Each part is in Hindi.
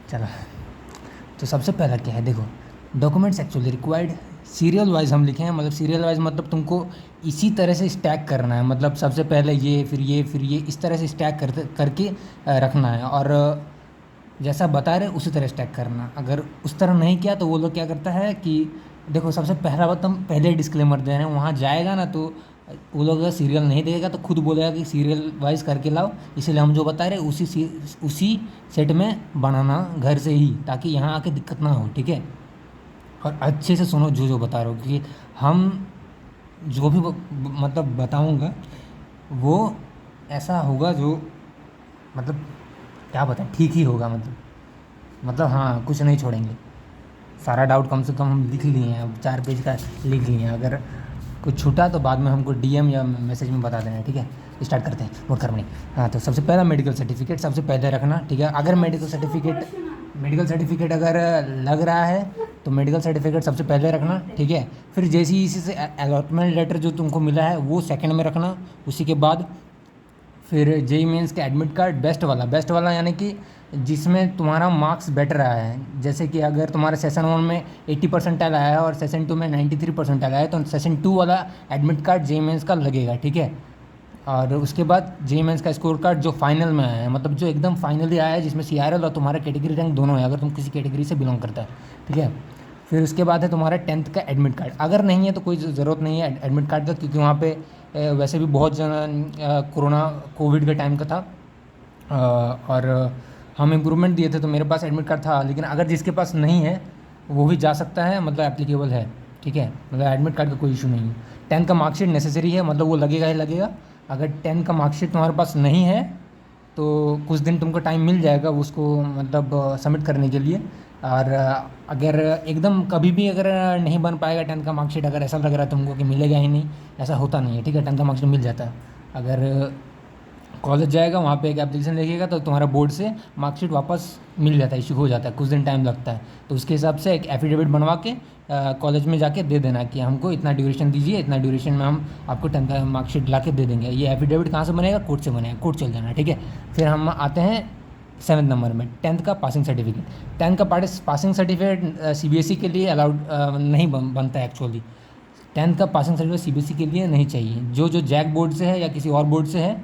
चलो, तो सबसे पहला क्या है, देखो documents actually required serial wise हम लिखे हैं, मतलब सीरियल वाइज मतलब तुमको इसी तरह से स्टैक करना है, मतलब सबसे पहले ये फिर ये फिर ये, इस तरह से स्टैक करके रखना है। और जैसा बता रहे उसी तरह स्टैक करना। अगर उस तरह नहीं किया तो वो लोग क्या करता है कि देखो, सबसे पहला बात हम पहले डिस्क्लेमर दे रहे हैं, वहाँ जाएगा ना तो वो लोग अगर सीरियल नहीं देगा तो खुद बोलेगा कि सीरियल वाइज करके लाओ। इसीलिए हम जो बता रहे हैं उसी सेट में बनाना घर से ही, ताकि यहाँ आके दिक्कत ना हो, ठीक है। और अच्छे से सुनो जो जो बता रहा हूँ, क्योंकि हम जो भी मतलब बताऊँगा वो ऐसा होगा जो मतलब क्या बताएं, ठीक ही होगा, मतलब हाँ, कुछ नहीं छोड़ेंगे। सारा डाउट कम से कम हम लिख लिए हैं, अब 4 पेज का लिख लिए हैं। अगर कुछ छूटा तो बाद में हमको डीएम या मैसेज में बता देना, ठीक है। स्टार्ट करते हैं, नोट करने। हाँ, तो सबसे पहला मेडिकल सर्टिफिकेट सबसे पहले रखना, ठीक है। अगर मेडिकल सर्टिफिकेट अगर लग रहा है तो मेडिकल सर्टिफिकेट सबसे पहले रखना, ठीक है। फिर जैसे इसी से अलॉटमेंट लेटर जो तुमको मिला है वो सेकंड में रखना। उसी के बाद फिर जेई मेंस का एडमिट कार्ड बेस्ट वाला यानी कि जिसमें तुम्हारा मार्क्स बेटर आया है। जैसे कि अगर तुम्हारे सेशन 1 में 80 परसेंटाइल आया है और सेशन 2 में 93 परसेंटाइल आया है तो सेशन 2 वाला एडमिट कार्ड जेई मेंस का लगेगा, ठीक है। और उसके बाद जेई मेंस का स्कोर कार्ड जो फाइनल में आया है, मतलब जो एकदम फाइनली आया है, जिसमें सीआरएल और तुम्हारा कैटेगरी रैंक दोनों है, अगर तुम किसी कैटेगरी से बिलोंग करता है, ठीक है। फिर उसके बाद है तुम्हारा 10th का एडमिट कार्ड। अगर नहीं है तो कोई ज़रूरत नहीं है एडमिट कार्ड का, क्योंकि वहाँ पे वैसे भी बहुत जना कोविड के टाइम का था। और हम इम्प्रूवमेंट दिए थे तो मेरे पास एडमिट कार्ड था। लेकिन अगर जिसके पास नहीं है वो भी जा सकता है, मतलब एप्लीकेबल है, ठीक है। मतलब एडमिट कार्ड का कोई इशू नहीं है। 10 का मार्कशीट नेसेसरी है, मतलब वो लगेगा ही लगेगा। अगर 10 का मार्कशीट तुम्हारे पास नहीं है तो कुछ दिन तुमको टाइम मिल जाएगा उसको मतलब सबमिट करने के लिए। और अगर एकदम कभी भी अगर नहीं बन पाएगा 10 का मार्कशीट, अगर ऐसा लग रहा है तुमको कि मिलेगा ही नहीं, ऐसा होता नहीं है, ठीक है। 10 का मार्कशीट मिल जाता है। अगर कॉलेज जाएगा वहाँ पे एक एप्लीकेशन लिखिएगा तो तुम्हारा बोर्ड से मार्कशीट वापस मिल जाता है, इशू हो जाता है, कुछ दिन टाइम लगता है। तो उसके हिसाब से एक एफिडेविट बनवा के कॉलेज में जाके दे देना कि हमको इतना ड्यूरेशन दीजिए, इतना ड्यूरेशन में हम आपको 10 का मार्कशीट ला के दे देंगे। ये एफिडेविट कहाँ से बनेगा? कोर्ट से बनेगा, कोर्ट चल जाना, ठीक है। फिर हम आते हैं 7 नंबर में, 10th का पासिंग सर्टिफिकेट। 10th का पासिंग सर्टिफिकेट सीबीएसई के लिए अलाउड नहीं बनता है एक्चुअली। 10th का पासिंग सर्टिफिकेट सीबीएसई के लिए नहीं चाहिए। जो जो जैक बोर्ड से है या किसी और बोर्ड से है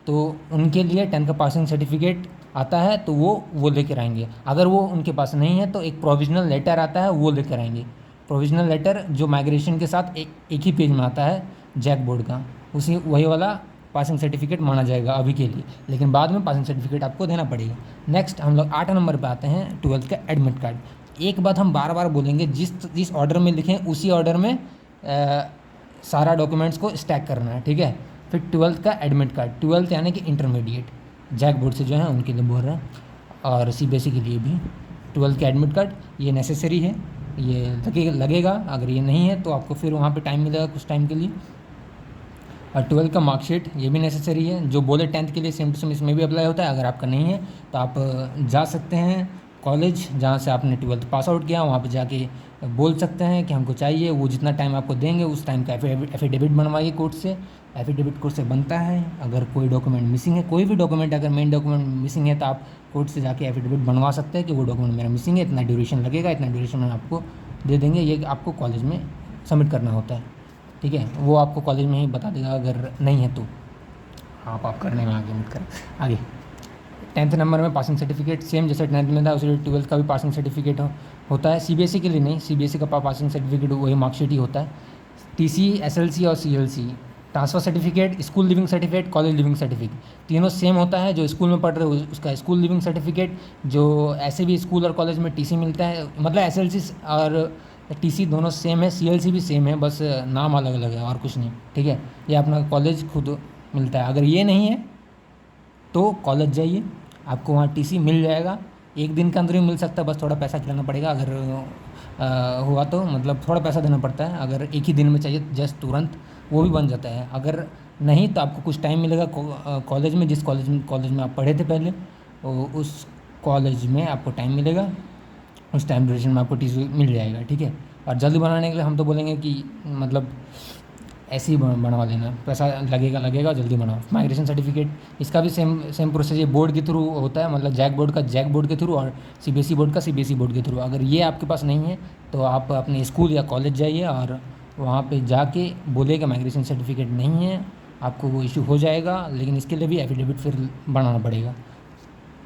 तो उनके लिए 10th का पासिंग सर्टिफिकेट आता है तो वो लेकर आएंगे। अगर वो उनके पास नहीं है तो एक प्रोविजनल लेटर आता है, वो लेकर आएंगे। प्रोविजनल लेटर जो माइग्रेशन के साथ एक ही पेज में आता है जैक बोर्ड का, उसी वही वाला पासिंग सर्टिफिकेट माना जाएगा अभी के लिए। लेकिन बाद में पासिंग सर्टिफिकेट आपको देना पड़ेगा। नेक्स्ट हम लोग 8 नंबर पे आते हैं, 12th का एडमिट कार्ड। एक बात हम बार बार बोलेंगे, जिस ऑर्डर में लिखें उसी ऑर्डर में सारा डॉक्यूमेंट्स को स्टैक करना है, ठीक है। फिर 12th का एडमिट कार्ड, 12th यानी कि इंटरमीडिएट, जैक बोर्ड से जो है उनके लिए बोल रहे हैं, और सीबीएसई के लिए भी 12th का एडमिट कार्ड ये नेसेसरी है, ये लगेगा। अगर ये नहीं है तो आपको फिर वहाँ पे टाइम मिलेगा कुछ टाइम के लिए। और 12th का मार्कशीट ये भी नेसेसरी है, जो बोले 10th के लिए सेम टू सेम इसमें भी अप्लाई होता है। अगर आपका नहीं है तो आप जा सकते हैं कॉलेज जहाँ से आपने 12th पास आउट किया, वहाँ पे जाके बोल सकते हैं कि हमको चाहिए। वो जितना टाइम आपको देंगे उस टाइम का एफिडेविट बनवाइए कोर्ट से। एफिडेविट कोर्ट से बनता है। अगर कोई डॉक्यूमेंट मिसिंग है, कोई भी डॉक्यूमेंट अगर मेन डॉक्यूमेंट मिसिंग है तो आप कोर्ट से जाके एफिडेविट बनवा सकते हैं कि वो डॉक्यूमेंट मेरा मिसिंग है, इतना ड्यूरेशन लगेगा, इतना ड्यूरेशन में आपको दे देंगे। ये आपको कॉलेज में सबमिट करना होता है, ठीक है। वो आपको कॉलेज में ही बता देगा अगर नहीं है तो। आप करने में आगे मत कर आगे। 10th नंबर में पासिंग सर्टिफिकेट सेम जैसे 10th में था उसी 12th का भी पासिंग सर्टिफिकेट होता है। सीबीएसई के लिए नहीं, सीबीएसई का पासिंग सर्टिफिकेट वही मार्कशीट ही होता है। टीसी, एसएलसी और CLC, transfer certificate, school leaving certificate, college leaving certificate, तीनों सेम होता है। जो स्कूल में पढ़ रहे हो उसका स्कूल लिविंग सर्टिफिकेट, जो ऐसे भी स्कूल और कॉलेज में टीसी मिलता है, मतलब एसएलसी और टीसी दोनों सेम है, सीएलसी भी सेम है, बस नाम अलग अलग है और कुछ नहीं, ठीक है। ये अपना कॉलेज खुद मिलता है। अगर ये नहीं है तो कॉलेज जाइए, आपको वहाँ टीसी मिल जाएगा। एक दिन के अंदर ही मिल सकता है, बस थोड़ा पैसा खिलाना पड़ेगा। अगर हुआ तो मतलब थोड़ा पैसा देना पड़ता है। अगर एक ही दिन में चाहिए जस्ट तुरंत, वो भी बन जाता है। अगर नहीं तो आपको कुछ टाइम मिलेगा कॉलेज में, जिस कॉलेज में आप पढ़े थे पहले, उस कॉलेज में आपको टाइम मिलेगा। उस टाइम ड्यूरेशन में आपको टीसी मिल जाएगा, ठीक है। और जल्दी बनाने के लिए हम तो बोलेंगे कि मतलब ऐसे ही बनवा लेना, पैसा लगेगा जल्दी बनाओ। माइग्रेशन सर्टिफिकेट, इसका भी सेम प्रोसेस ये बोर्ड के थ्रू होता है, मतलब जैक बोर्ड का जैक बोर्ड के थ्रू और सीबीएसई बोर्ड का सीबीएसई बोर्ड के थ्रू। अगर ये आपके पास नहीं है तो आप अपने स्कूल या कॉलेज जाइए और वहाँ पे जाके बोलिएगा माइग्रेशन सर्टिफिकेट नहीं है, आपको वो इशू हो जाएगा, लेकिन इसके लिए भी एफिडेविट फिर बनाना पड़ेगा,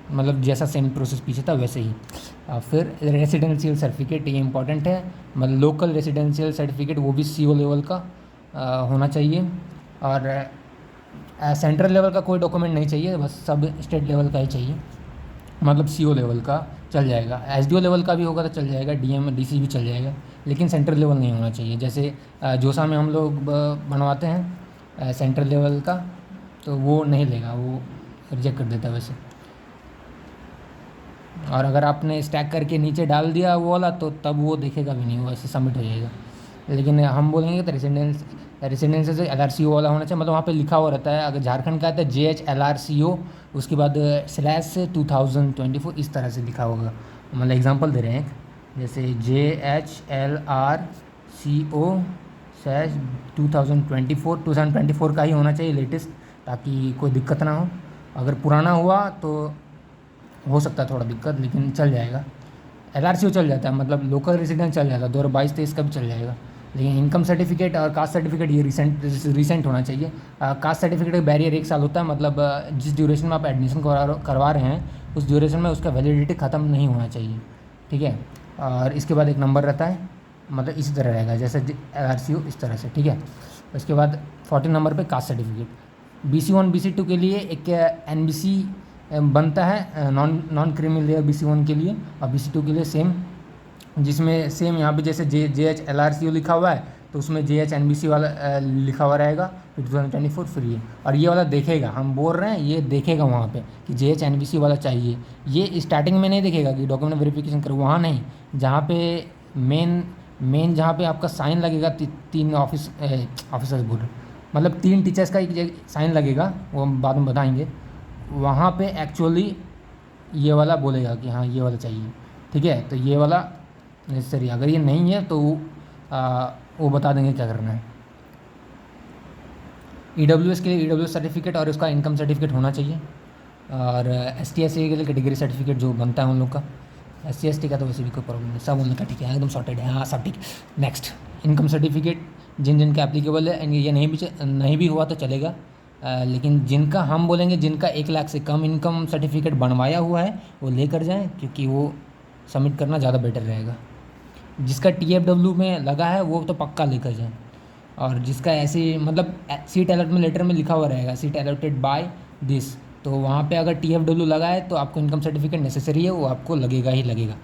मतलब जैसा सेम प्रोसेस पीछे था वैसे ही। फिर रेसिडेंशियल सर्टिफिकेट, ये इंपॉर्टेंट है, मतलब लोकल रेसिडेंशियल सर्टिफिकेट, वो भी CO लेवल का होना चाहिए। और सेंट्रल लेवल का कोई डॉक्यूमेंट नहीं चाहिए, बस सब स्टेट लेवल का ही चाहिए, मतलब CO लेवल का चल जाएगा। SDO लेवल का भी होगा तो चल जाएगा, DM DC भी चल जाएगा, लेकिन सेंट्रल लेवल नहीं होना चाहिए। जैसे जोसा में हम लोग बनवाते हैं सेंट्रल लेवल का, तो वो नहीं लेगा, वो रिजेक्ट कर देता है वैसे। और अगर आपने स्टैक करके नीचे डाल दिया वो वाला तो तब वो देखेगा भी नहीं, वो ऐसे सबमिट हो जाएगा। लेकिन हम बोलेंगे तो रेसिडेंस से LRCO वाला होना चाहिए, मतलब वहाँ पे लिखा हुआ रहता है। अगर झारखंड का आता है JH LRCO, उसके बाद /2024 इस तरह से लिखा होगा। मतलब एग्जांपल दे रहे हैं, जैसे JH LRCO /2024 का ही होना चाहिए लेटेस्ट, ताकि कोई दिक्कत ना हो। अगर पुराना हुआ तो हो सकता है थोड़ा दिक्कत, लेकिन चल जाएगा। LRCO चल जाता है, मतलब लोकल रेसिडेंस चल जाता है, 2022-23 का भी चल जाएगा। लेकिन इनकम सर्टिफिकेट और कास्ट सर्टिफिकेट ये रिसेंट होना चाहिए। कास्ट सर्टिफिकेट का बैरियर 1 साल होता है, मतलब जिस ड्यूरेशन में आप एडमिशन करवा रहे हैं उस ड्यूरेशन में उसका वैलिडिटी ख़त्म नहीं होना चाहिए, ठीक है। और इसके बाद एक नंबर रहता है, मतलब इसी तरह रहेगा जैसे LRCO इस तरह से, ठीक है। उसके बाद 14 नंबर पे कास्ट सर्टिफिकेट। BC1 BC2 के लिए एक NBC बनता है, नॉन क्रीमी लेयर BC1 के लिए, और BC2 के लिए सेम, जिसमें सेम यहाँ पे जैसे JH LRCO लिखा हुआ है तो उसमें JH NBC वाला लिखा हुआ रहेगा, 2024 फ्री है। और ये वाला देखेगा, हम बोल रहे हैं ये देखेगा वहाँ पे कि JH NBC वाला चाहिए। ये स्टार्टिंग में नहीं देखेगा कि डॉक्यूमेंट वेरिफिकेशन करो, वहाँ नहीं, जहाँ पे मेन जहाँ पे आपका साइन लगेगा, 3 ऑफिसर्स बोल रहे, मतलब 3 टीचर्स का एक साइन लगेगा, वो हम बाद में बताएंगे। वहाँ पे एक्चुअली ये वाला बोलेगा कि हाँ ये वाला चाहिए, ठीक है। तो ये वाला नेसेसरी, अगर ये नहीं है तो वो बता देंगे क्या करना है। EWS के लिए EWS सर्टिफिकेट और उसका इनकम सर्टिफिकेट होना चाहिए। और ST/SC के लिए कैटेगरी सर्टिफिकेट जो बनता है उन लोग का। SC/ST का तो वैसे भी कोई प्रॉब्लम नहीं, सब उन लोग का ठीक है, एकदम सॉर्टेड है, हाँ सब ठीक। नेक्स्ट, इनकम सर्टिफिकेट जिन का एप्लीकेबल है, ये नहीं भी हुआ तो चलेगा, लेकिन जिनका हम बोलेंगे जिनका 1 लाख से कम इनकम सर्टिफिकेट बनवाया हुआ है वो लेकर जाएं, क्योंकि वो सबमिट करना ज़्यादा बेटर रहेगा। जिसका TFW में लगा है वो तो पक्का लेकर जाएं, और जिसका ऐसे मतलब सीट अलॉटमेंट लेटर में लिखा हुआ रहेगा सीट अलॉटेड बाय दिस, तो वहाँ पे अगर TFW लगा है तो आपको इनकम सर्टिफिकेट नेसेसरी है, वो आपको लगेगा ही लगेगा।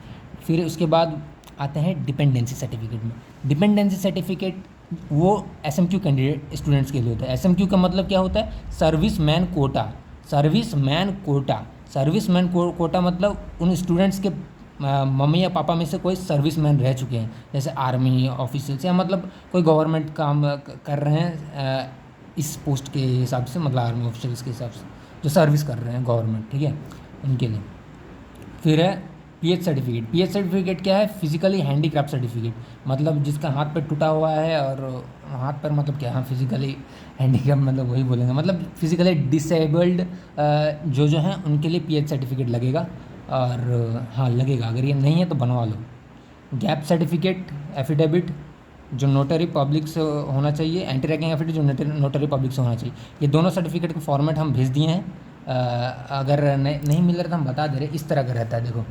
फिर उसके बाद आते हैं डिपेंडेंसी सर्टिफिकेट में। डिपेंडेंसी सर्टिफिकेट वो SMQ कैंडिडेट स्टूडेंट्स के लिए होता है। SMQ का मतलब क्या होता है? सर्विसमैन कोटा। सर्विसमैन कोटा मतलब उन स्टूडेंट्स के मम्मी या पापा में से कोई सर्विसमैन रह चुके हैं, जैसे आर्मी ऑफिसर्स या मतलब कोई गवर्नमेंट काम कर रहे हैं इस पोस्ट के हिसाब से, मतलब आर्मी ऑफिसर्स के हिसाब से जो सर्विस कर रहे हैं गवर्नमेंट, ठीक है, उनके लिए। फिर है PH सर्टिफिकेट। PH सर्टिफिकेट क्या है? फिजिकली हैंडीक्राफ्ट सर्टिफिकेट, मतलब जिसका हाथ पैर टूटा हुआ है, और हाथ पैर मतलब क्या, हाँ फिजिकली हैंडीक्राफ्ट मतलब वही बोलेंगे, मतलब फिजिकली डिसेबल्ड जो हैं उनके लिए PH सर्टिफिकेट लगेगा। और हाँ लगेगा, अगर ये नहीं है तो बनवा लो। गैप सर्टिफिकेट एफिडेविट जो नोटरी पब्लिक से होना चाहिए, एंटी रैगिंग एफिडेविट जो नोटरी पब्लिक से होना चाहिए। ये दोनों सर्टिफिकेट का फॉर्मेट हम भेज दिए हैं, अगर नहीं मिल रहा तो हम बता दे रहे। इस तरह का रहता है, देखो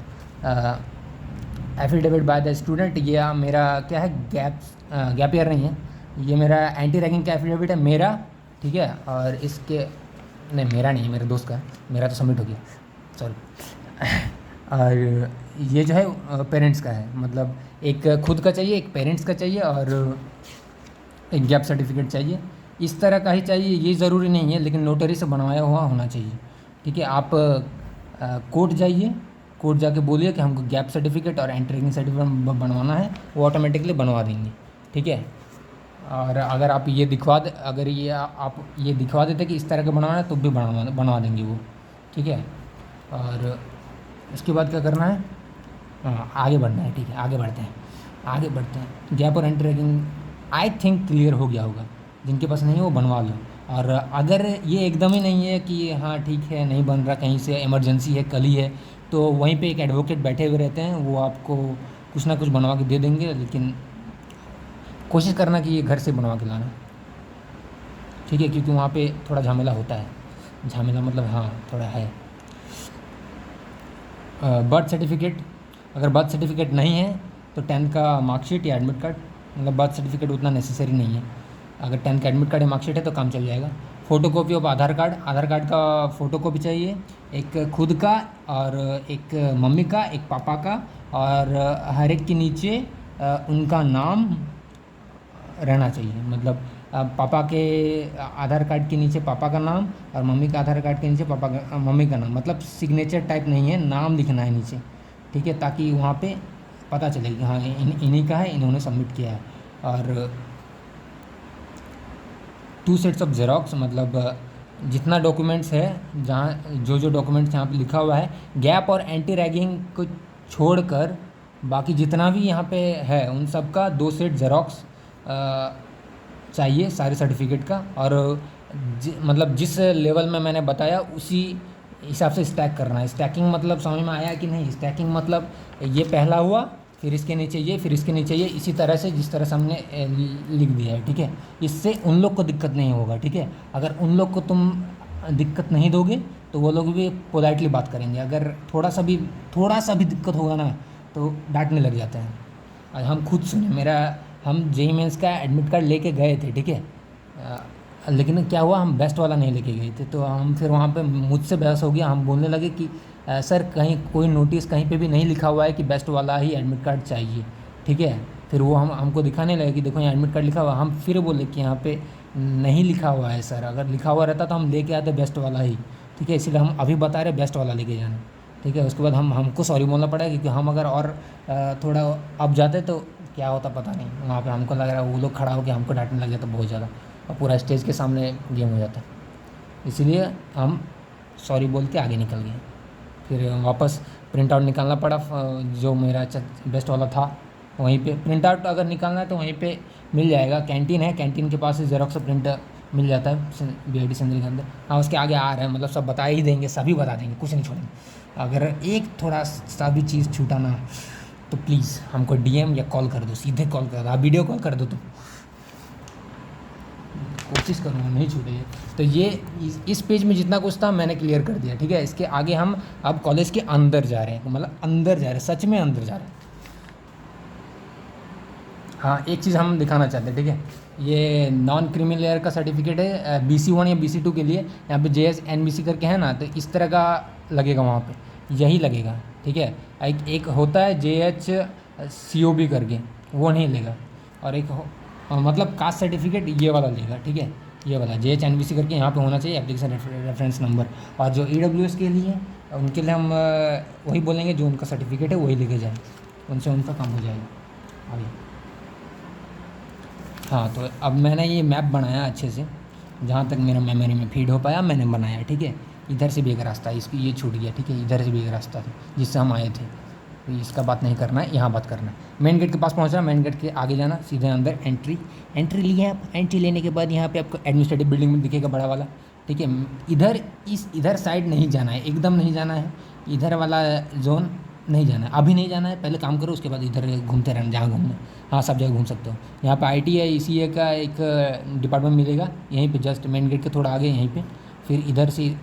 एफिडेविट बाय द स्टूडेंट, ये मेरा क्या है, गैप ईयर नहीं है, ये मेरा एंटी रैगिंग का एफिडेविट है मेरा, ठीक है। और इसके नहीं, मेरा नहीं है, मेरे दोस्त का है, मेरा तो सबमिट हो गया, सॉरी। और ये जो है पेरेंट्स का है, मतलब एक खुद का चाहिए, एक पेरेंट्स का चाहिए, और एक गैप सर्टिफिकेट चाहिए। इस तरह का ही चाहिए, ये ज़रूरी नहीं है, लेकिन नोटरी से बनवाया हुआ होना चाहिए, ठीक है। आप कोर्ट जाइए, कोर्ट जाके बोलिए कि हमको गैप सर्टिफिकेट और एंटी रैगिंग सर्टिफिकेट बनवाना है, वो ऑटोमेटिकली बनवा देंगे, ठीक है। और अगर आप ये अगर ये आप ये दिखवा देते कि इस तरह का बनवाना है तो भी बनवा देंगे वो, ठीक है। और उसके बाद क्या करना है, आगे बढ़ना है, ठीक है। आगे बढ़ते हैं। गैप और anti ragging I think clear हो गया होगा। जिनके पास नहीं है वो बनवा लो। और अगर ये एकदम ही नहीं है कि हाँ ठीक है नहीं बन रहा, कहीं से इमरजेंसी है कल ही है, तो वहीं पे एक एडवोकेट बैठे हुए रहते हैं, वो आपको कुछ ना कुछ बनवा के दे देंगे, लेकिन कोशिश करना कि ये घर से बनवा के लाना, ठीक है, क्योंकि वहाँ पे थोड़ा झमेला होता है। झमेला मतलब हाँ थोड़ा है। बर्थ सर्टिफिकेट, अगर बर्थ सर्टिफिकेट नहीं है तो 10th का मार्कशीट या एडमिट कार्ड, मतलब बर्थ सर्टिफिकेट उतना नेसेसरी नहीं है, अगर 10th का एडमिट कार्ड या मार्कशीट है तो काम चल जाएगा। Photocopy of Aadhaar card, Aadhaar card का फ़ोटोकॉपी चाहिए, एक खुद का और एक मम्मी का, एक पापा का, और हर एक के नीचे उनका नाम रहना चाहिए, मतलब पापा के आधार कार्ड के नीचे पापा का नाम और मम्मी का आधार कार्ड के नीचे पापा का मम्मी का नाम, मतलब सिग्नेचर टाइप नहीं है, नाम लिखना है नीचे, ठीक है, ताकि वहाँ पे पता चले कि हाँ इन्हीं का है, इन्होंने सबमिट किया है। और 2 सेट्स ऑफ जेरोक्स, मतलब जितना डॉक्यूमेंट्स है, जहाँ जो डॉक्यूमेंट्स यहाँ पे लिखा हुआ है, गैप और एंटी रैगिंग को छोड़कर बाकी जितना भी यहाँ पे है उन सब का 2 सेट जेरोक्स चाहिए सारे सर्टिफिकेट का। और मतलब जिस लेवल में मैंने बताया उसी हिसाब से स्टैक करना है। स्टैकिंग मतलब समझ में आया कि नहीं? स्टैकिंग मतलब ये पहला हुआ, फिर इसके नीचे ये, फिर इसके नीचे ये, इसी तरह से जिस तरह से हमने लिख दिया है, ठीक है। इससे उन लोग को दिक्कत नहीं होगा, ठीक है। अगर उन लोग को तुम दिक्कत नहीं दोगे तो वो लोग भी पोलाइटली बात करेंगे। अगर थोड़ा सा भी दिक्कत होगा ना तो डांटने लग जाते हैं। आज हम खुद सुने, हम जेईई मेंस का एडमिट कार्ड लेके गए थे, ठीक है, लेकिन क्या हुआ, हम बेस्ट वाला नहीं लेके गए थे, तो हम फिर वहाँ पे मुझसे बहस हो गया। हम बोलने लगे कि सर कहीं कोई नोटिस कहीं पे भी नहीं लिखा हुआ है कि बेस्ट वाला ही एडमिट कार्ड चाहिए, ठीक है। फिर वो हमको दिखाने लगे कि देखो यहाँ एडमिट कार्ड लिखा हुआ है। हम फिर बोले कि यहाँ पे नहीं लिखा हुआ है सर, अगर लिखा हुआ रहता तो हम लेके आते बेस्ट वाला ही, ठीक है, इसलिए हम अभी बता रहे बेस्ट वाला लेके जाना, ठीक है। उसके बाद हमको सॉरी बोलना पड़ा, क्योंकि हम अगर और थोड़ा अब जाते तो क्या होता पता नहीं। वहाँ पे हमको लग रहा है वो लोग खड़ा होकर हमको डांटने लग जाता बहुत ज़्यादा, और पूरा स्टेज के सामने गेम हो जाता। इसलिए हम सॉरी बोल के आगे निकल गए। फिर वापस प्रिंट आउट निकालना पड़ा, जो मेरा बेस्ट वाला था वहीं पे। प्रिंट आउट अगर निकालना है तो वहीं पे मिल जाएगा, कैंटीन है, कैंटीन के पास से जेरोक्स प्रिंट मिल जाता है BIT सेंटर के अंदर। हाँ, उसके आगे आ रहे हैं, मतलब सब बता ही देंगे, सभी बता देंगे, कुछ नहीं छोड़ेंगे। अगर एक थोड़ा सा भी चीज़ छूटा ना तो प्लीज़ हमको DM या कॉल कर दो, सीधे कॉल कर दो, आप वीडियो कॉल कर दो, तो कोशिश करूँगा नहीं छूटे। तो ये इस पेज में जितना कुछ था मैंने क्लियर कर दिया, ठीक है। इसके आगे हम अब कॉलेज के अंदर जा रहे हैं, मतलब अंदर जा रहे हैं, सच में अंदर जा रहे हैं। हाँ, एक चीज़ हम दिखाना चाहते हैं, ठीक है। ये नॉन क्रीमी लेयर का सर्टिफिकेट है BC1 या BC2 के लिए। यहाँ पे JS NBC करके है ना, तो इस तरह का लगेगा, वहाँ पे यही लगेगा, ठीक है। एक होता है JH COB करके, वो नहीं लेगा। और एक मतलब कास्ट सर्टिफिकेट ये वाला लेगा, ठीक है, ये वाला JH NBC करके यहाँ पे होना चाहिए, एप्लीकेशन रेफरेंस नंबर। और जो EWS के लिए उनके लिए हम वही बोलेंगे, जो उनका सर्टिफिकेट है वही लेके जाए, उनसे उनका काम हो जाएगा आगे। हाँ, तो अब मैंने ये मैप बनाया अच्छे से, जहाँ तक मेरा मेमोरी में फीड हो पाया मैंने बनाया, ठीक है। इधर से भी एक रास्ता है, इसकी ये छूट गया, ठीक है, इधर से भी एक रास्ता था जिससे हम आए थे, तो इसका बात नहीं करना है, यहाँ बात करना है। मेन गेट के पास पहुँचना, मेन गेट के आगे जाना, सीधे अंदर एंट्री ली है आप। एंट्री लेने के बाद यहाँ पे आपको एडमिनिस्ट्रेटिव बिल्डिंग में दिखेगा बड़ा वाला, ठीक है। इधर साइड नहीं जाना है, एकदम नहीं जाना है, इधर वाला जोन नहीं जाना है, अभी नहीं जाना है, पहले काम करो, उसके बाद इधर घूमते रहना जहाँ घूमना। हाँ, सब जगह घूम सकते हो। यहाँ पे IT है, ECA का एक डिपार्टमेंट मिलेगा यहीं पे, जस्ट मेन गेट के थोड़ा आगे यहीं पे। फिर इधर से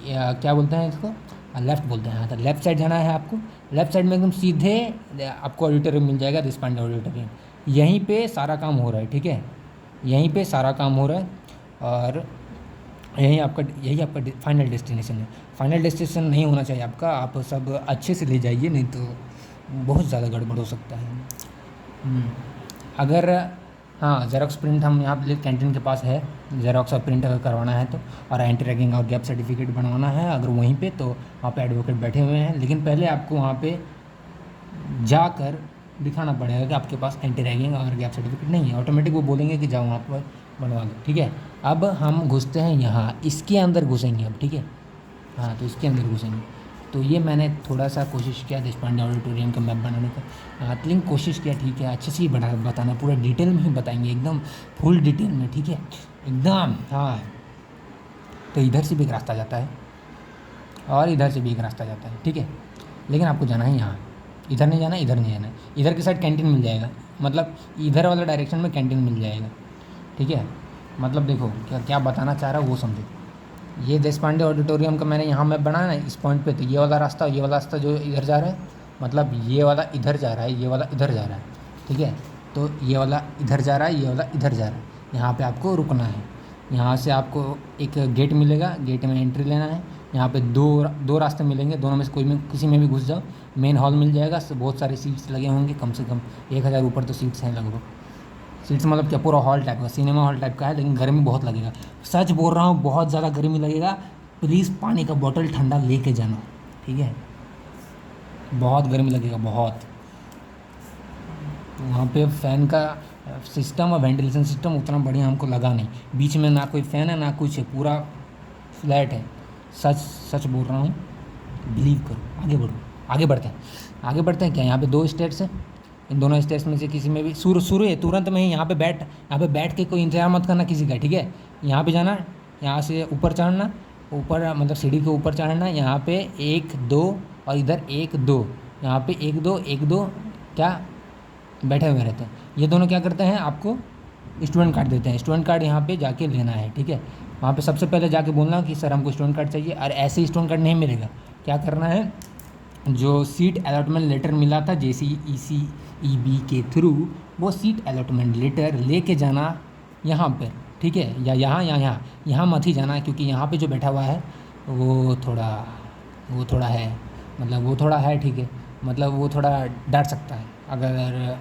क्या बोलते हैं इसको, लेफ़्ट बोलते हैं। हाँ, तो लेफ़्ट साइड जाना है आपको। लेफ़्ट साइड में एकदम सीधे आपको ऑडिटोरियम मिल जाएगा, देशपांडे ऑडिटोरियम। यहीं पे सारा काम हो रहा है, ठीक है, यहीं पे सारा काम हो रहा है। और यही आपका फाइनल डेस्टिनेशन है। फाइनल डेस्टिनेशन नहीं होना चाहिए आपका, आप सब अच्छे से ले जाइए, नहीं तो बहुत ज़्यादा गड़बड़ हो सकता है। अगर हाँ, जेरोक्स प्रिंट हम यहाँ पे कैंटीन के पास है, जेरोक्स और प्रिंट अगर करवाना है तो, और एंटी रैगिंग और गैप सर्टिफिकेट बनवाना है अगर वहीं पे, तो वहाँ पे एडवोकेट बैठे हुए हैं। लेकिन पहले आपको वहाँ पे जाकर दिखाना पड़ेगा कि आपके पास एंटी रैगिंग और गैप सर्टिफिकेट नहीं है। ऑटोमेटिक वो बोलेंगे कि जाओ वहाँ पर बनवा लो, ठीक है। अब हम घुसते हैं यहाँ, इसके अंदर घुसेंगे अब, ठीक है। हाँ, तो इसके अंदर घुसेंगे। तो ये मैंने थोड़ा सा कोशिश किया देश पांडे ऑडिटोरियम का मैप बनाने का, लेकिन कोशिश किया ठीक है अच्छे से ही बताना, पूरा डिटेल में ही बताएंगे, एकदम फुल डिटेल में, ठीक है एकदम। हाँ, तो इधर से भी एक रास्ता जाता है और इधर से भी एक रास्ता जाता है, ठीक है, लेकिन आपको जाना है यहाँ, इधर नहीं जाना, इधर नहीं जाना, इधर की साइड कैंटीन मिल जाएगा, मतलब इधर वाला डायरेक्शन में कैंटीन मिल जाएगा, ठीक है। मतलब देखो क्या क्या बताना चाह रहा हूँ वो समझो। ये देश पांडे ऑडिटोरियम का मैंने यहाँ मैप बनाया ना इस पॉइंट पे, तो ये वाला रास्ता, ये वाला रास्ता जो इधर जा रहा है, मतलब ये वाला इधर जा रहा है, ये वाला इधर जा रहा है, ठीक है। तो ये वाला इधर जा रहा है, ये वाला इधर जा रहा है, यहाँ पे आपको रुकना है। यहाँ से आपको एक गेट मिलेगा, गेट में एंट्री लेना है। यहाँ पे दो रास्ते मिलेंगे, दोनों में से कोई में किसी में भी घुस जाओ। मेन हॉल मिल जाएगा, बहुत सारे सीट्स लगे होंगे, कम से कम 1000 ऊपर तो सीट्स हैं लगभग। सीट्स मतलब क्या, पूरा हॉल टाइप का, सिनेमा हॉल टाइप का है, लेकिन गर्मी बहुत लगेगा, सच बोल रहा हूँ, बहुत ज़्यादा गर्मी लगेगा। प्लीज़ पानी का बोतल ठंडा लेके जाना, ठीक है, बहुत गर्मी लगेगा बहुत। वहाँ पे फ़ैन का सिस्टम और वेंटिलेशन सिस्टम उतना बढ़िया हमको लगा नहीं, बीच में ना कोई फ़ैन है ना कुछ है, पूरा फ्लैट है, सच सच बोल रहा हूँ, बिलीव करो। आगे बढ़ो, आगे बढ़ते हैं क्या, यहाँ पे 2 स्टेट्स हैं, इन दोनों स्टेट्स में से किसी में भी शुरू है तुरंत में ही यहाँ पे बैठ के कोई इंतजार मत करना किसी का, ठीक है। यहाँ पे जाना, यहाँ से ऊपर चढ़ना, ऊपर मतलब सीढ़ी के ऊपर चढ़ना, यहाँ पे 1 2 और इधर 1 2, यहाँ पे 1 2 1 2 क्या बैठे हुए रहते हैं। ये दोनों क्या करते हैं, आपको स्टूडेंट कार्ड देते हैं, स्टूडेंट कार्ड यहाँ पे जाके लेना है, ठीक है। वहाँ पे सबसे पहले जाके बोलना कि सर हमको स्टूडेंट कार्ड चाहिए, और ऐसे ही स्टूडेंट कार्ड नहीं मिलेगा, क्या करना है, जो सीट अलॉटमेंट लेटर मिला था JCECEB के थ्रू, वो सीट अलॉटमेंट लेटर लेके जाना यहाँ पर, ठीक है, या यहाँ मत ही जाना, क्योंकि यहाँ पे जो बैठा हुआ है वो थोड़ा है, मतलब वो थोड़ा है, ठीक है, मतलब वो थोड़ा डर सकता है, अगर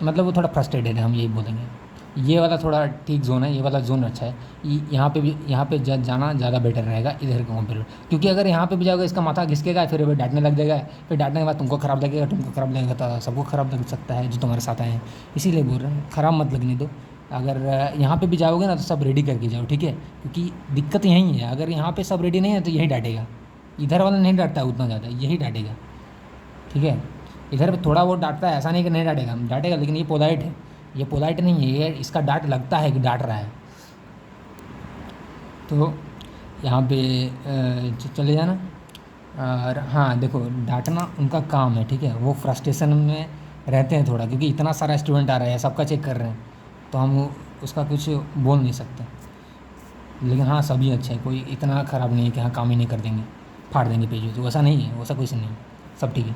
मतलब वो थोड़ा फ्रस्ट्रेटेड है, हम यही बोलेंगे। ये वाला थोड़ा ठीक जोन है, ये वाला जोन अच्छा है, यहाँ पे जाना ज़्यादा बेटर रहेगा इधर के कंपेयर, क्योंकि अगर यहाँ पे भी जाओगे इसका माथा घिसकेगा, फिर डांटने लग जाएगा, फिर डांटने के बाद तुमको ख़राब लगेगा, तो सबको ख़राब लग सकता है जो तुम्हारे साथ आए हैं, इसीलिए बोल रहे हैं ख़राब मत लगने दो। अगर यहाँ पे भी जाओगे ना तो सब रेडी करके जाओ, ठीक है, क्योंकि दिक्कत यहीं है, अगर यहाँ पे सब रेडी नहीं है तो यही डांटेगा, इधर वाला नहीं डांटता है उतना ज़्यादा, यही डांटेगा, ठीक है। इधर पे थोड़ा बहुत डांटता है, ऐसा नहीं कि नहीं डांटेगा, लेकिन ये पोलाइट है, ये पोलाइट नहीं है, ये इसका डांट लगता है कि डांट रहा है। तो यहाँ पे चले जाना, और हाँ देखो डांटना उनका काम है, ठीक है, वो फ्रस्ट्रेशन में रहते हैं थोड़ा, क्योंकि इतना सारा स्टूडेंट आ रहा है, सबका चेक कर रहे हैं, तो हम उसका कुछ बोल नहीं सकते। लेकिन हाँ सभी अच्छे हैं, कोई इतना ख़राब नहीं है कि हाँ काम ही नहीं कर देंगे, फाड़ देंगे पेज, तो वैसा नहीं है, वैसा कुछ नहीं है, सब ठीक है।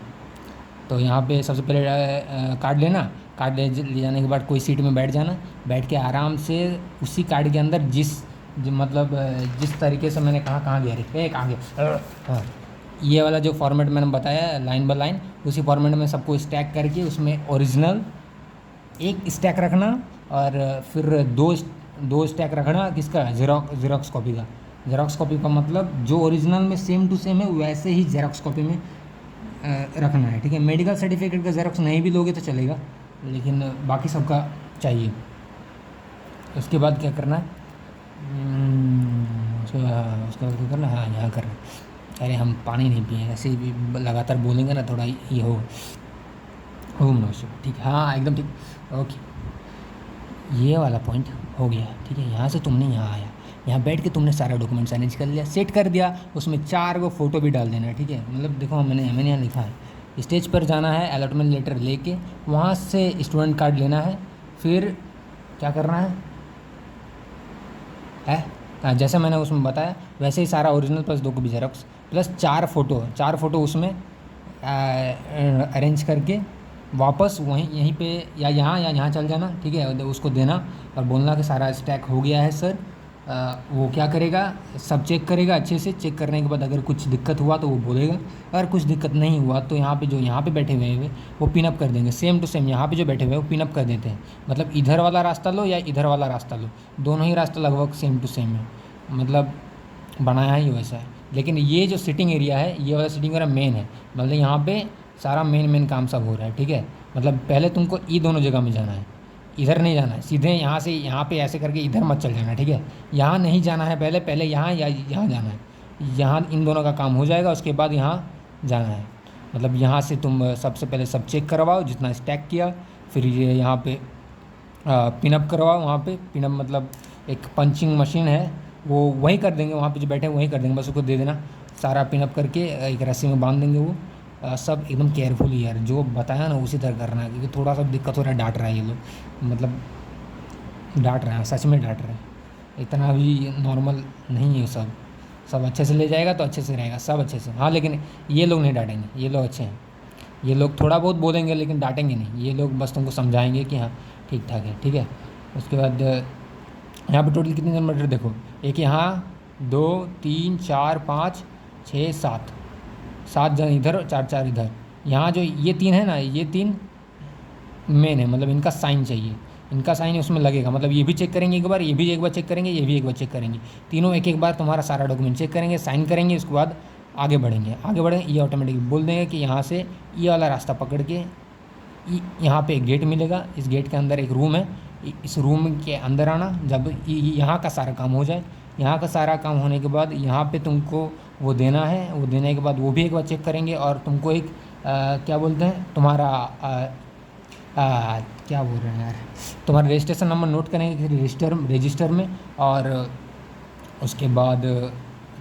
तो यहाँ पे सबसे पहले कार्ड लेना, कार्ड ले जाने के बाद कोई सीट में बैठ जाना, बैठ के आराम से उसी कार्ड के अंदर मतलब जिस तरीके से मैंने कहाँ गया रे, कहाँ गया, हाँ, ये वाला जो फॉर्मेट मैंने बताया लाइन बाय लाइन, उसी फॉर्मेट में सबको स्टैक करके उसमें ओरिजिनल एक स्टैक रखना, और फिर दो स्टैक रखना किसका, जेरोक्स कॉपी का। जेरोक्स कॉपी का मतलब जो ओरिजिनल में सेम टू सेम है वैसे ही जेरोक्स कॉपी में रखना है, ठीक है। मेडिकल सर्टिफिकेट का जेरोक्स नहीं भी लोगे तो चलेगा, लेकिन बाकी सबका चाहिए। उसके बाद क्या करना है, उसके बाद क्या करना है, हाँ यहाँ करना। अरे हम पानी नहीं पिए, ऐसे भी लगातार बोलेंगे ना, थोड़ा ये हो नौशो, ठीक है, हाँ एकदम ठीक, ओके। ये वाला पॉइंट हो गया, ठीक है। यहाँ से तुमने यहाँ आया, यहाँ बैठ के तुमने सारा डॉक्यूमेंट्स अरेंज कर लिया, सेट कर दिया, उसमें 4 गो फ़ोटो भी डाल देना, ठीक है। मतलब देखो मैंने यहाँ लिखा है, स्टेज पर जाना है, अलॉटमेंट लेटर लेके वहाँ से स्टूडेंट कार्ड लेना है, फिर क्या करना है जैसे मैंने उसमें बताया वैसे ही सारा original plus 2 copy xerox plus 4 photo उसमें अरेंज करके वापस यहीं पे या यहाँ चल जाना, ठीक है। उसको देना और बोलना कि सारा स्टैक हो गया है सर। वो क्या करेगा, सब चेक करेगा अच्छे से, चेक करने के बाद अगर कुछ दिक्कत हुआ तो वो बोलेगा, अगर कुछ दिक्कत नहीं हुआ तो यहाँ पे बैठे हुए हैं वो पिनअप कर देंगे, सेम टू सेम यहाँ पे जो बैठे हुए हैं वो पिनअप कर देते हैं। मतलब इधर वाला रास्ता लो या इधर वाला रास्ता लो, दोनों ही रास्ता लगभग सेम टू सेम है, मतलब बनाया ही वैसा है। लेकिन ये जो सिटिंग एरिया है, ये वाला सिटिंग एरिया मेन है, मतलब यहाँ पे सारा मेन काम सब हो रहा है, ठीक है। मतलब पहले तुमको ये दोनों जगह में जाना है, इधर नहीं जाना है, सीधे यहाँ से यहाँ पे ऐसे करके इधर मत चल जाना, ठीक है। यहाँ नहीं जाना है, पहले यहाँ या यहाँ जाना है, यहाँ इन दोनों का काम हो जाएगा, उसके बाद यहाँ जाना है। मतलब यहाँ से तुम सबसे पहले सब चेक करवाओ जितना स्टैक किया, फिर ये यहाँ पे पिनअप करवाओ। वहाँ पे पिनअप मतलब एक पंचिंग मशीन है, वो वही कर देंगे, वहाँ पे जो बैठे हैं वही कर देंगे, बस उसको दे देना। सारा पिनअप करके एक रस्सी में बांध देंगे वो। सब एकदम केयरफुली यार, जो बताया ना उसी तरह करना है, क्योंकि थोड़ा सा दिक्कत हो रहा है, डांट रहा है ये लोग, मतलब डांट रहे हैं, सच में डांट रहे हैं। इतना भी नॉर्मल नहीं है सब। सब अच्छे से ले जाएगा तो अच्छे से रहेगा, सब अच्छे से। हाँ लेकिन ये लोग नहीं डांटेंगे, ये लोग अच्छे हैं। ये लोग थोड़ा बहुत बोलेंगे लेकिन डांटेंगे नहीं, ये लोग बस तुमको समझाएंगे कि हाँ ठीक ठाक है, ठीक है। उसके बाद यहाँ पे टोटल कितने जनरेटर देखो, एक यहाँ, 2 3 4 5 6 7, 7 जन इधर और 4 4 इधर। यहाँ जो ये 3 है ना, ये 3 मेन है, मतलब इनका साइन चाहिए, इनका साइन उसमें लगेगा। मतलब ये भी चेक करेंगे एक बार, ये भी एक बार चेक करेंगे, ये भी एक बार चेक करेंगे, तीनों एक एक बार तुम्हारा सारा डॉक्यूमेंट चेक करेंगे, साइन करेंगे। उसके बाद आगे बढ़ेंगे, आगे बढ़ेंगे, ये ऑटोमेटिक बोल देंगे कि यहाँ से ये वाला रास्ता पकड़ के यहाँ पे एक गेट मिलेगा, इस गेट के अंदर एक रूम है, इस रूम के अंदर आना। जब यहाँ का सारा काम हो जाए, यहाँ का सारा काम होने के बाद यहाँ पे तुमको वो देना है, वो देने के बाद वो भी एक बार चेक करेंगे और तुमको एक क्या बोलते हैं तुम्हारा क्या बोल रहे हैं यार, तुम्हारा रजिस्ट्रेशन नंबर नोट करेंगे रजिस्टर में, और उसके बाद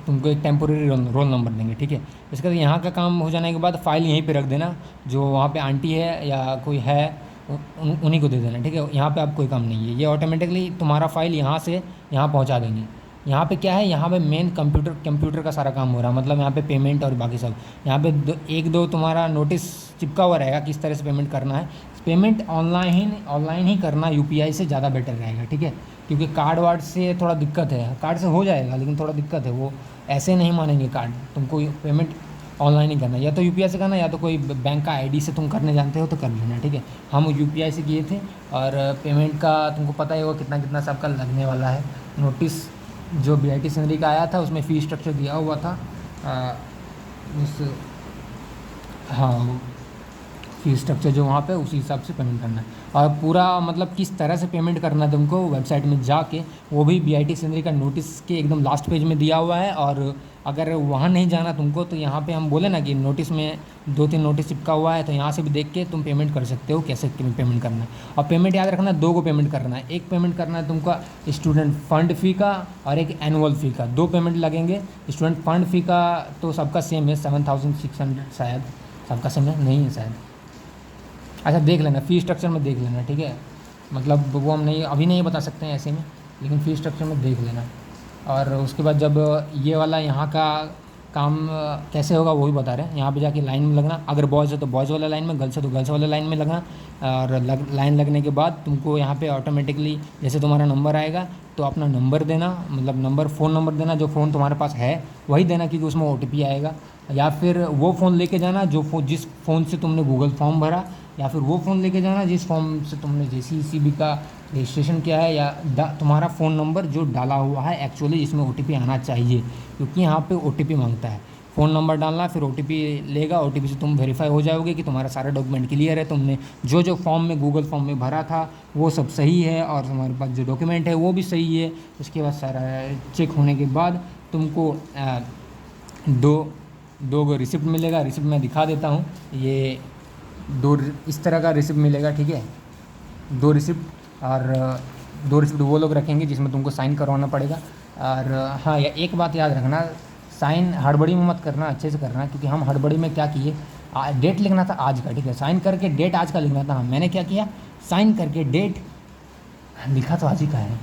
तुमको एक टेम्पोरेरी रोल नंबर देंगे, ठीक है। इसके बाद यहाँ का काम हो जाने के बाद फाइल यहीं पे रख देना, जो वहाँ पे आंटी है या कोई है उन्हीं को दे देना, ठीक है। यहाँ पे आप कोई काम नहीं है, ये ऑटोमेटिकली तुम्हारा फाइल यहाँ से यहाँ पहुँचा देंगे। यहाँ पे क्या है, यहाँ पे मेन कंप्यूटर का सारा काम हो रहा है, मतलब यहाँ पे पेमेंट और बाकी सब। यहाँ पे एक दो तुम्हारा नोटिस चिपका हुआ रहेगा किस तरह से पेमेंट करना है। पेमेंट ऑनलाइन ही करना यूपीआई से ज़्यादा बेटर रहेगा, ठीक है। क्योंकि कार्ड वार्ड से थोड़ा दिक्कत है, कार्ड से हो जाएगा लेकिन थोड़ा दिक्कत है, वो ऐसे नहीं मानेंगे कार्ड। तुमको पेमेंट ऑनलाइन ही करना, या तो यूपीआई से करना या तो कोई बैंक का आईडी से तुम करने जानते हो तो कर लेना, ठीक है। हम यूपीआई से किए थे, और पेमेंट का तुमको पता ही होगा कितना कितना सबका लगने वाला है। नोटिस जो BIT सैलरी का आया था उसमें फ़ी स्ट्रक्चर दिया हुआ था, उस हाँ फ़ी स्ट्रक्चर जो वहाँ पे उसी हिसाब से पेमेंट करना है। और पूरा मतलब किस तरह से पेमेंट करना है तुमको वेबसाइट में जाके, वो भी BIT सैलरी का नोटिस के एकदम लास्ट पेज में दिया हुआ है। और अगर वहाँ नहीं जाना तुमको तो यहाँ पे हम बोले ना कि नोटिस में 2-3 नोटिस चिपका हुआ है, तो यहाँ से भी देख के तुम पेमेंट कर सकते हो कैसे पेमेंट करना है। और पेमेंट याद रखना, 2 को पेमेंट करना है। एक पेमेंट करना है तुमको स्टूडेंट फंड फ़ी का, और एक एनुअल फ़ी का, 2 पेमेंट लगेंगे। स्टूडेंट फंड फ़ी का तो सबका सेम है, 7600 शायद सबका सेम है, नहीं है शायद। अच्छा देख लेना, फ़ी स्ट्रक्चर में देख लेना, ठीक है। मतलब वो हम नहीं अभी नहीं बता सकते हैं ऐसे में, लेकिन फ़ी स्ट्रक्चर में देख लेना। और उसके बाद जब ये वाला यहाँ का काम कैसे होगा वो भी बता रहे हैं। यहाँ पे जाके लाइन में लगना, अगर बॉयज़ है तो बॉयज़ वाला लाइन में, गर्ल्स है तो गर्ल्स वाला लाइन में लगना। और लाइन लगने के बाद तुमको यहाँ पे ऑटोमेटिकली जैसे तुम्हारा नंबर आएगा तो अपना नंबर देना, मतलब नंबर फ़ोन नंबर देना, जो फ़ोन तुम्हारे पास है वही देना, क्योंकि उसमें OTP आएगा। या फिर वो फ़ोन लेके जाना जिस फ़ोन से तुमने गूगल फॉर्म भरा, या फिर वो फ़ोन लेके जाना जिस फॉर्म से तुमने JCECB का रजिस्ट्रेशन किया है, या तुम्हारा फ़ोन नंबर जो डाला हुआ है एक्चुअली जिसमें OTP आना चाहिए, क्योंकि यहाँ पे OTP मांगता है। फ़ोन नंबर डालना, फिर OTP लेगा, OTP से तुम वेरीफाई हो जाओगे कि तुम्हारा सारा डॉक्यूमेंट क्लियर है, तुमने जो फॉर्म में गूगल फॉर्म में भरा था वो सब सही है, और तुम्हारे पास जो डॉक्यूमेंट है वो भी सही है। उसके बाद सारा चेक होने के बाद तुमको दो रिसिप्ट मिलेगा। रिसिप्ट मैं दिखा देता हूँ, ये 2 इस तरह का रिसिप्ट मिलेगा, ठीक है। 2 रिसिप्ट, और 2 रिसिप्ट वो लोग रखेंगे जिसमें तुमको साइन करवाना पड़ेगा। और हाँ, या एक बात याद रखना, साइन हड़बड़ी में मत करना, अच्छे से करना, क्योंकि हम हड़बड़ी में क्या किए, डेट लिखना था आज का, ठीक है। साइन करके डेट आज का लिखना था, मैंने क्या किया, साइन करके डेट लिखा तो आज ही का है,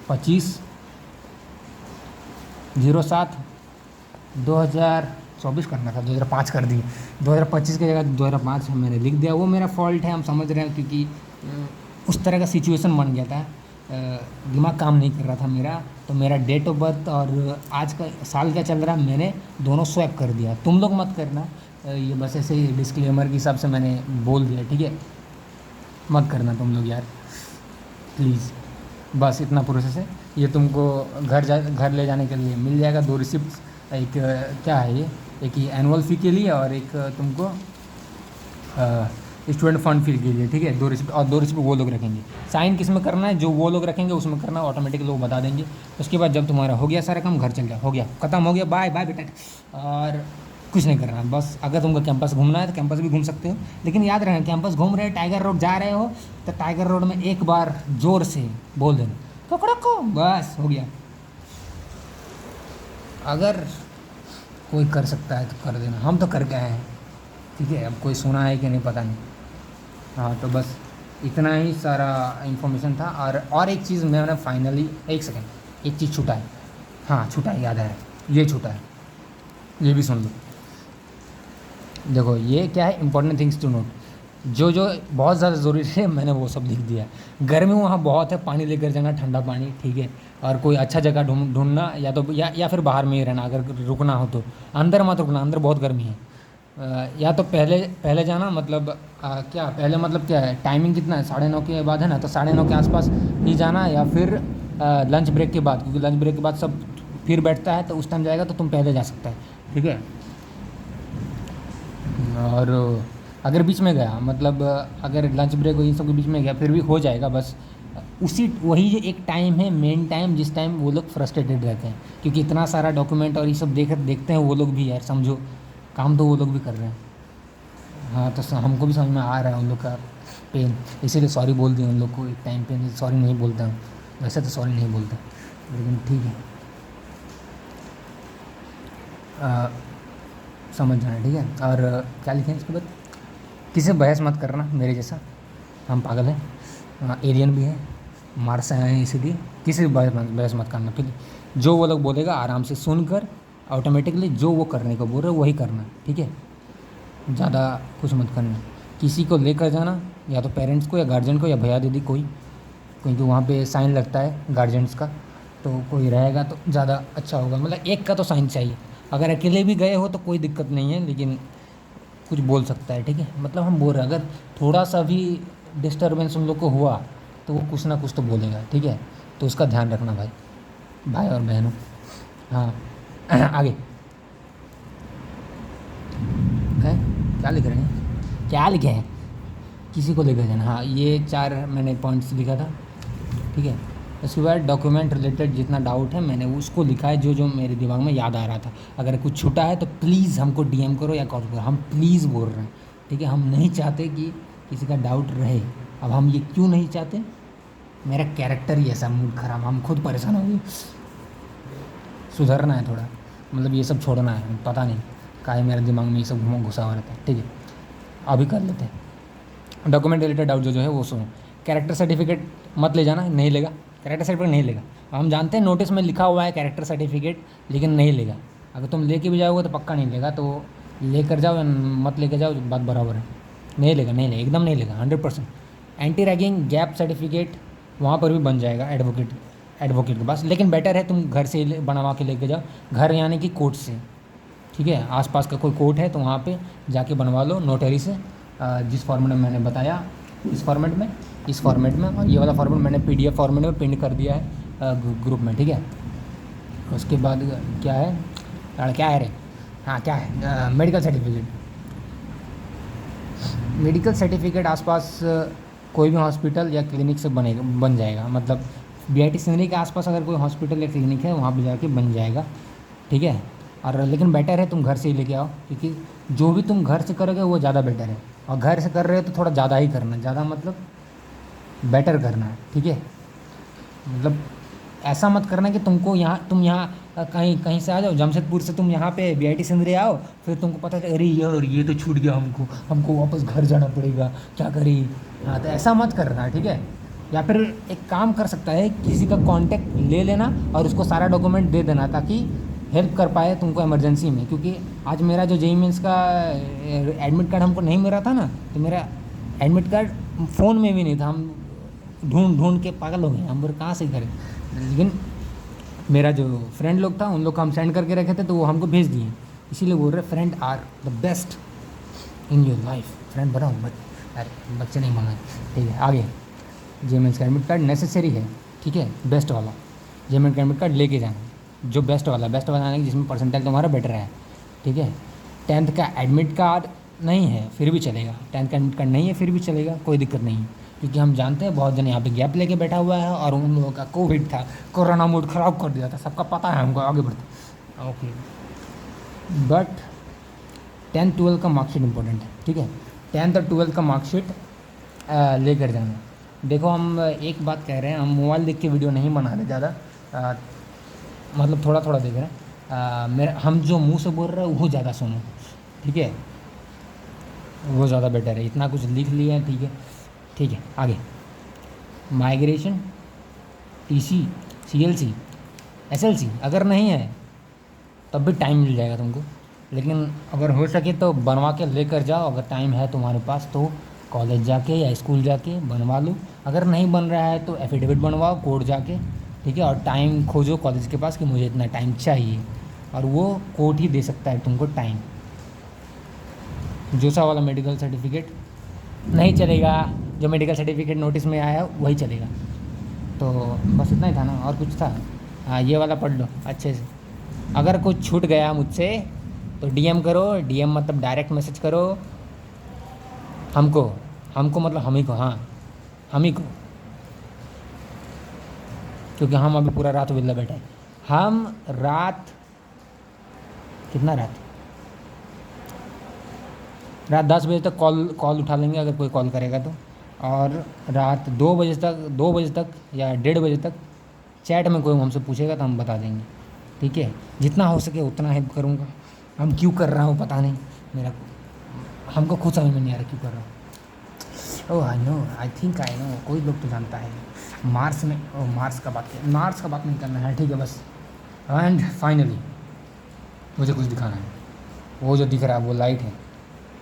25/07/2024 करना था, 2005 कर दिए, 2025 की जगह 2005 मैंने लिख दिया। वो मेरा फॉल्ट है, हम समझ रहे हैं, क्योंकि उस तरह का सिचुएशन बन गया था, दिमाग काम नहीं कर रहा था मेरा। तो मेरा डेट ऑफ बर्थ और आज का साल क्या चल रहा है मैंने दोनों स्वैप कर दिया। तुम लोग मत करना, ये बस ऐसे ही डिस्क्लेमर के हिसाब से मैंने बोल दिया, ठीक है। मत करना तुम लोग यार प्लीज़, बस इतना प्रोसेस है। ये तुमको घर ले जाने के लिए मिल जाएगा 2 रिसिप्ट, एक क्या है ये, एक एनुअल फ़ी के लिए और एक तुमको स्टूडेंट फंड फीस के लिए, ठीक है, 2 रिसिप्ट, और 2 रिसिप्ट वो लोग रखेंगे। साइन किस में करना है, जो वो लोग रखेंगे उसमें करना, ऑटोमेटिक लोग बता देंगे। उसके बाद जब तुम्हारा हो गया सारा काम, घर चल जाओ, हो गया, ख़त्म हो गया, बाय बाय बेटा। और कुछ नहीं करना, बस अगर तुमको कैंपस घूमना है तो कैंपस भी घूम सकते हो, लेकिन याद रखना कैंपस घूम रहे हो, टाइगर रोड जा रहे हो, तो टाइगर रोड में एक बार ज़ोर से बोल देना को, बस हो गया। अगर कोई कर सकता है तो कर देना, हम तो करके आए हैं, ठीक है। अब कोई सुना है कि नहीं पता नहीं। हाँ तो बस इतना ही सारा इन्फॉर्मेशन था। और एक चीज़ मैंने फाइनली, एक सेकेंड, एक चीज़ छूटा है, हाँ छूटा है, याद है, ये छूटा है, ये भी सुन लो। देखो ये क्या है, इंपॉर्टेंट थिंग्स टू नोट, जो जो बहुत ज़्यादा ज़रूरी है मैंने वो सब लिख दिया है। गर्मी वहाँ बहुत है, पानी लेकर जाना, ठंडा पानी, ठीक है। और कोई अच्छा जगह ढूंढना, या तो या फिर बाहर में ही रहना, अगर रुकना हो तो। अंदर मत रुकना, अंदर बहुत गर्मी है। या तो पहले पहले जाना, मतलब क्या पहले मतलब क्या है, टाइमिंग कितना है, 9:30 के बाद है ना, तो 9:30 के आसपास ही जाना, या फिर लंच ब्रेक के बाद, क्योंकि लंच ब्रेक के बाद सब फिर बैठता है, तो उस टाइम जाएगा तो तुम पहले जा सकता है, ठीक है। और अगर बीच में गया, मतलब अगर लंच ब्रेक हो इन सब के बीच में गया, फिर भी हो जाएगा, बस उसी वही जो एक टाइम है, मेन टाइम, जिस टाइम वो लोग फ्रस्ट्रेटेड रहते हैं, क्योंकि इतना सारा डॉक्यूमेंट और ये सब देखते हैं वो लोग भी, यार समझो, काम तो वो लोग भी कर रहे हैं। हाँ तो हमको भी समझ में आ रहा है उन लोग का पेन, इसीलिए सॉरी बोल दिया उन लोग को एक टाइम पे। नहीं सॉरी नहीं बोलता हूँ, वैसे तो सॉरी नहीं बोलता, लेकिन ठीक है, समझ जाना, ठीक है। और क्या लिखें इसके बाद, किसी से बहस मत करना मेरे जैसा, हम पागल हैं, एलियन भी हैं, मार्स से आए हैं, इसीलिए किसी से बहस मत करना। फिर जो वो लोग बोलेगा आराम से सुनकर ऑटोमेटिकली जो वो करने को बोल रहे वही करना, ठीक है। ज़्यादा कुछ मत करना। किसी को लेकर जाना, या तो पेरेंट्स को या गार्जियन को या भैया दीदी कोई, क्योंकि वहाँ पे साइन लगता है गार्जियंस का, तो कोई रहेगा तो ज़्यादा अच्छा होगा। मतलब एक का तो साइन चाहिए। अगर अकेले भी गए हो तो कोई दिक्कत नहीं है, लेकिन कुछ बोल सकता है, ठीक है। मतलब हम बोल रहे हैं, अगर थोड़ा सा भी डिस्टर्बेंस उन लोग को हुआ तो वो कुछ ना कुछ तो बोलेगा, ठीक है। तो उसका ध्यान रखना भाई और बहनों। हाँ आगे है, क्या लिख रहे हैं, क्या लिखे हैं, किसी को लेकर जाना, हाँ ये 4 मैंने पॉइंट्स लिखा था, ठीक है। उसके बाद डॉक्यूमेंट रिलेटेड जितना डाउट है मैंने उसको लिखा है, जो जो मेरे दिमाग में याद आ रहा था। अगर कुछ छूटा है तो प्लीज़ हमको डीएम करो या कॉल करो, हम प्लीज़ बोल रहे हैं, ठीक है। हम नहीं चाहते कि किसी का डाउट रहे। अब हम ये क्यों नहीं चाहते, मेरा कैरेक्टर ही ऐसा, मूड खराब, हम खुद परेशान हो गए, सुधरना है थोड़ा, मतलब ये सब छोड़ना है। पता नहीं काहे मेरे दिमाग में ये सब घुसा हुआ रहता है, ठीक है। अभी कर लेते हैं डॉक्यूमेंट रिलेटेड डाउट जो है वो सुनो। कैरेक्टर सर्टिफिकेट मत ले जाना, नहीं लेगा, कैरेक्टर सर्टिफिकेट नहीं लेगा। हम जानते हैं नोटिस में लिखा हुआ है कैरेक्टर सर्टिफिकेट, लेकिन नहीं लेगा। अगर तुम लेके भी जाओगे तो पक्का नहीं लेगा, तो लेकर जाओ या मत लेकर जाओ, बात बराबर है। नहीं लेगा, नहीं लेगा, एकदम नहीं लेगा, 100%। एंटी रैगिंग गैप सर्टिफिकेट वहाँ पर भी बन जाएगा एडवोकेट के पास, लेकिन बेटर है तुम घर से बनवा के लेके जाओ, घर यानी कि कोर्ट से, ठीक है। आसपास का कोई कोर्ट है तो वहाँ पे जाके बनवा लो नोटरी से, जिस फॉर्मेट में मैंने बताया, इस फॉर्मेट में, और ये वाला फॉर्मेट मैंने PDF फॉर्मेट में पिन कर दिया है ग्रुप में, ठीक है। उसके बाद क्या है, क्या है रे, हाँ क्या है, मेडिकल सर्टिफिकेट आसपास कोई भी हॉस्पिटल या क्लिनिक से बन जाएगा। मतलब BIT सिंदरी के आसपास अगर कोई हॉस्पिटल या क्लिनिक है वहाँ पे जाके बन जाएगा, ठीक है। और लेकिन बेटर है तुम घर से ही लेके आओ, क्योंकि जो भी तुम घर से करोगे वो ज़्यादा बेटर है। और घर से कर रहे हो तो थोड़ा ज़्यादा ही करना, ज़्यादा मतलब बेटर करना है, ठीक है। मतलब ऐसा मत करना कि तुम यहाँ कहीं से आ जाओ, जमशेदपुर से तुम यहाँ पे BIT सिंदरी आओ, फिर तुमको पता है अरे यार ये तो छूट गया, हमको वापस घर जाना पड़ेगा, क्या करें। हाँ तो ऐसा मत करना, ठीक है। या फिर एक काम कर सकता है, किसी का कांटेक्ट ले लेना और उसको सारा डॉक्यूमेंट दे देना, ताकि हेल्प कर पाए तुमको इमरजेंसी में। क्योंकि आज मेरा जो JEE मेंस का एडमिट कार्ड हमको नहीं मिल रहा था ना, तो मेरा एडमिट कार्ड फ़ोन में भी नहीं था, हम ढूंढ के पागल हो गए, हम बोले कहाँ से करें। लेकिन मेरा जो फ्रेंड लोग था उन लोग को हम सेंड करके रखे थे, तो वो हमको भेज दिए। इसीलिए बोल रहे friend are the best in your life, friend बनाओ, बच्चे नहीं मांगे, ठीक है। आगे JEE मेंस का एडमिट कार्ड नेसेसरी है, ठीक है, बेस्ट वाला JEE मेंस का एडमिट कार्ड लेके जाना, जो बेस्ट वाला आने जिसमें परसेंटाइल तुम्हारा बेटर है, ठीक है। 10th का एडमिट कार्ड, नहीं है फिर भी चलेगा, 10th का एडमिट कार्ड नहीं है फिर भी चलेगा, कोई दिक्कत नहीं है। क्योंकि हम जानते हैं बहुत जन यहाँ पे गैप लेके बैठा हुआ है और उन लोगों का कोविड था, कोरोना मूड ख़राब कर दिया था, सबका पता है हमको। आगे बढ़ते ओके। बट 10th 12th का मार्कशीट इंपॉर्टेंट है, ठीक है। 10th और 12th का मार्कशीट लेकर जाना। देखो हम एक बात कह रहे हैं, हम मोबाइल देख के वीडियो नहीं बना रहे ज़्यादा, मतलब थोड़ा थोड़ा देख रहे हैं। मेरा हम जो मुंह से बोल रहे हैं वो ज़्यादा सुनो, ठीक है, वो ज़्यादा बेटर है। इतना कुछ लिख लिया है, ठीक है, ठीक है। आगे माइग्रेशन, टीसी, सीएलसी, एसएलसी अगर नहीं है तब भी टाइम मिल जाएगा तुमको, लेकिन अगर हो सके तो बनवा के लेकर जाओ। अगर टाइम है तुम्हारे पास तो कॉलेज जाके या स्कूल जाके बनवा लो। अगर नहीं बन रहा है तो एफिडेविट बनवाओ कोर्ट जाके, ठीक है। और टाइम खोजो कॉलेज के पास कि मुझे इतना टाइम चाहिए, और वो कोर्ट ही दे सकता है तुमको टाइम। जोसा वाला मेडिकल सर्टिफिकेट नहीं चलेगा, जो मेडिकल सर्टिफिकेट नोटिस में आया वही चलेगा। तो बस इतना ही था ना, और कुछ था? हाँ ये वाला पढ़ लो अच्छे से। अगर कुछ छूट गया मुझसे तो डीएम करो, डीएम मतलब डायरेक्ट मैसेज करो हमको, हमको मतलब हम ही को, हाँ हम ही को, क्योंकि हम अभी पूरा रात विला बैठे हैं। हम रात कितना रात 10 बजे तक कॉल उठा लेंगे अगर कोई कॉल करेगा तो, और रात 2 बजे तक या 1:30 बजे तक चैट में कोई हमसे पूछेगा तो हम बता देंगे, ठीक है। जितना हो सके उतना हेल्प करूँगा। हम क्यों कर रहा हूँ पता नहीं, मेरा हमको खुद समझ में नहीं आ रहा क्यों कर रहा हूँ। ओह आई नो, आई नो, कोई लोग तो जानता है। मार्स का बात नहीं करना है, ठीक है बस। एंड फाइनली मुझे कुछ दिखाना है। वो जो दिख रहा है वो लाइट है,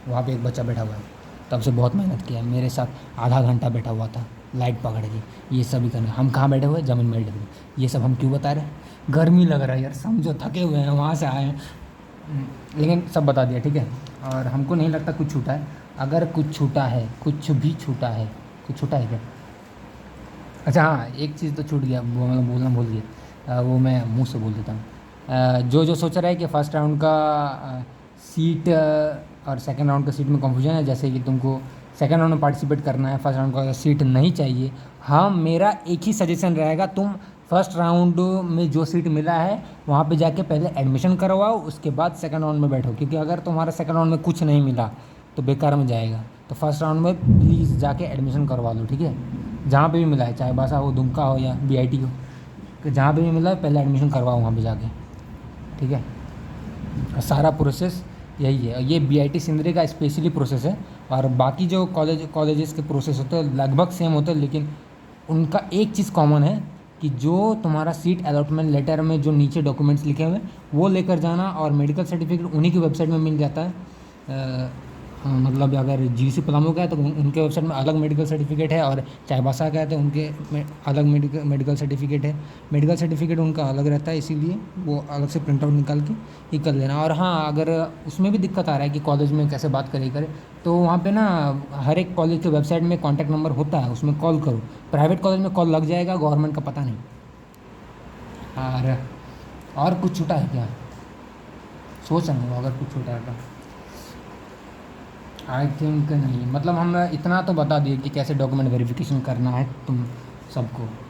वहाँ पे एक बच्चा बैठा हुआ है, तब से बहुत मेहनत किया है, मेरे साथ आधा घंटा बैठा हुआ था लाइट पकड़ के। ये सब ही करना, हम कहाँ बैठे हुए, ज़मीन में बैठे हुए। ये सब हम क्यों बता रहे हैं? गर्मी लग रहा है यार, समझो थके हुए हैं, वहाँ से आए हैं, लेकिन सब बता दिया, ठीक है। और हमको नहीं लगता कुछ छूटा है। अगर कुछ छूटा है, कुछ भी छूटा है, कुछ छूटा है क्या? अच्छा हाँ, एक चीज़ तो छूट गया, वो मैं बोलना भूल गया, वो मैं मुंह से बोल देता हूँ। जो सोच रहा है कि फ़र्स्ट राउंड का सीट और सेकंड राउंड का सीट में कंफ्यूजन है, जैसे कि तुमको सेकंड राउंड में पार्टिसिपेट करना है, फर्स्ट राउंड का सीट नहीं चाहिए, हाँ मेरा एक ही सजेशन रहेगा, तुम फर्स्ट राउंड में जो सीट मिला है वहाँ पे जाके पहले एडमिशन करवाओ, उसके बाद सेकंड राउंड में बैठो। क्योंकि अगर तुम्हारा सेकंड राउंड में कुछ नहीं मिला तो बेकार में जाएगा। तो फर्स्ट राउंड में प्लीज़ जाके एडमिशन करवा लो, ठीक है। जहाँ पे भी मिला है, चाहे बासा हो, दुमका हो या बीआईटी हो, कि जहाँ पे भी मिला है पहले एडमिशन करवाओ वहाँ पे जाके, ठीक है। सारा प्रोसेस यही है। ये बीआईटी सिंदरी का स्पेशली प्रोसेस है, और बाकी जो कॉलेजेस के प्रोसेस होते हैं लगभग सेम होते हैं, लेकिन उनका एक चीज़ कॉमन है कि जो तुम्हारा सीट अलॉटमेंट लेटर में जो नीचे डॉक्यूमेंट्स लिखे हुए हैं वो लेकर जाना, और मेडिकल सर्टिफिकेट उन्हीं की वेबसाइट में मिल जाता है। मतलब अगर जीसी पलामू का है तो उनके वेबसाइट में अलग मेडिकल सर्टिफिकेट है, और चाईबासा का है तो उनके में अलग मेडिकल सर्टिफिकेट है। मेडिकल सर्टिफिकेट उनका अलग रहता है, इसीलिए वो अलग से प्रिंट आउट निकाल के ये कर लेना। और हाँ, अगर उसमें भी दिक्कत आ रहा है कि कॉलेज में कैसे बात करे, तो वहाँ पे ना हर एक कॉलेज के वेबसाइट में कॉन्टैक्ट नंबर होता है, उसमें कॉल करो। प्राइवेट कॉलेज में कॉल लग जाएगा, गवर्नमेंट का पता नहीं। और कुछ छूटा है क्या? सोच रहा हूँ अगर कुछ छूटा है तो। आई थिंक नहीं, मतलब हम इतना तो बता दिए कि कैसे डॉक्यूमेंट वेरिफिकेशन करना है तुम सबको।